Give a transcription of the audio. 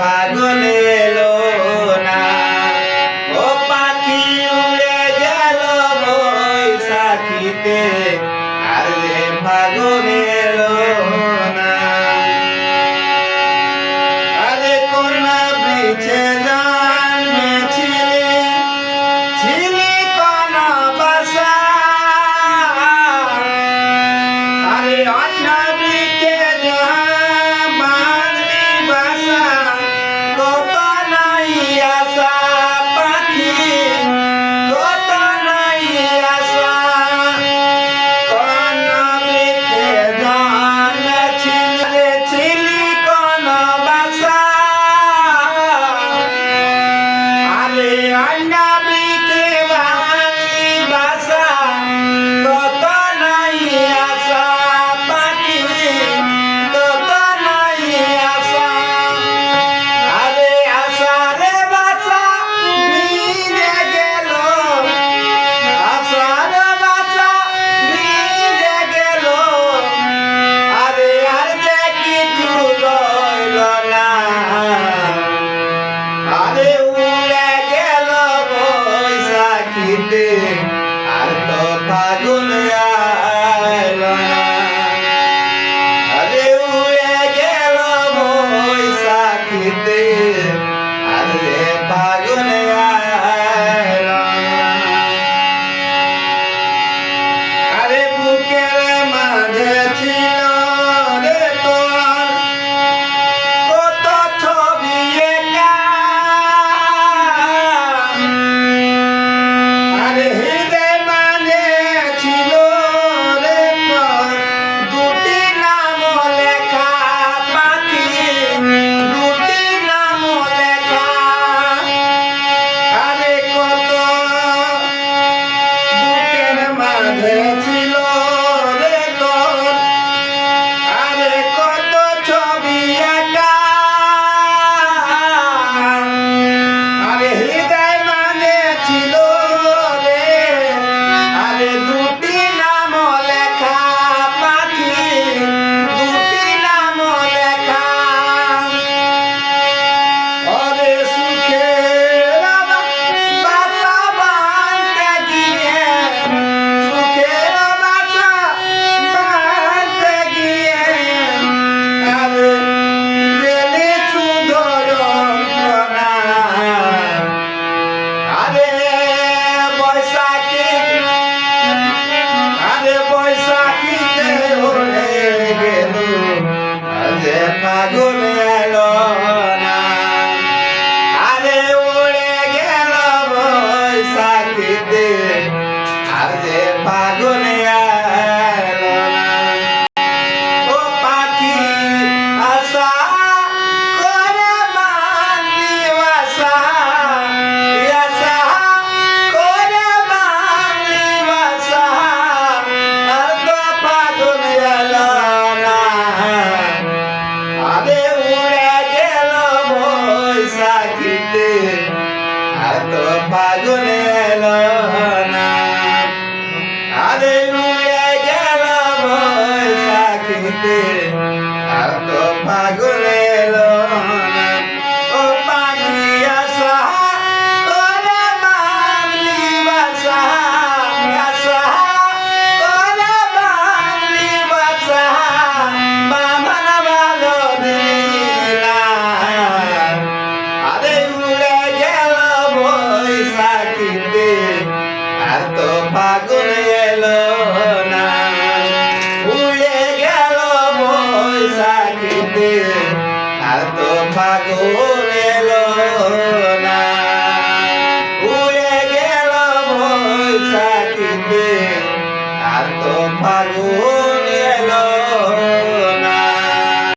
ফাগুন এলো না। ও পাখি উড়ে গেল বৈশাখীতে, আর যে ফাগুন এলো না। আরে কোন বৃক্ষে জন্মেছিলি, ছিলি কোন বাসা, আরে অন্য বৃক্ষে বাঁধলি বাসা, কত নাই আশা পাখি, কত নাই আশা। কোন বৃক্ষে জন্মেছিলি, ছিলি কোন বাসা, আরে অন্য বৃক্ষে বাঁধলি বাসা, কত নাই আশা পাখি, কত নাই আশা। আরে আশারে বাসা ভিজে গেল, আশার বাসা ভিজে গেল, আরে আর যে কিছু রইল না। আরে উড়ে গেল বৈশাখীতে, আর তো ফাগুন আইলো না। আরে উড়ে গেল বৈশাখীতে, আর যে ফাগুন আইলো না। আরে বুকের মাঝে ছিল রে তোর কত ছবি এঁকা, আরে হৃদয় মানে ছিল রে তোর দুটি নাম লেখা পাখি, দুটি নাম লেখা। আরে কত বুকের মাঝে ছিল রে তোর, আরে কত ছবি এঁকা, আরে হৃদয় মানে ছিল রে, আরে দুটি নাম লেখা পাখি, দুটি নাম লেখা। আরে সুখের বাসা বাঁধতে গিয়ে, সুখের বাসা বাঁধতে গিয়ে, আরে গেলি শুধু যন্ত্রণা। আরে বৈশাখী, আরে বৈশাখীতে উড়ে গেল, আরে ফাগুন এলো না। আরে উড়ে গেল বৈশাখীতে, আর যে ফাগুন এলো না। ও পাখি আশা করে বাঁধলি বাসা, আশা করে বাঁধলি বাসা, আর তো ফাগুন এলো না। আরে উড়ে গেল বৈশাখীতে, আর তো ফাগুন এলো না। আরে উড়ে গেল বৈশাখীতে, আর তো ফাগুন এলো না। ও পাখি আশা করে বাঁধলি বাসা, আশা করে বাঁধলি বাসা, বাঁধন ভালো দিলা। আরে উড়ে গেল বৈশাখীতে, আর তো ফাগুন এলো না। উড়ে গেল বৈশাখীতে, আর তো ফাগুন এলো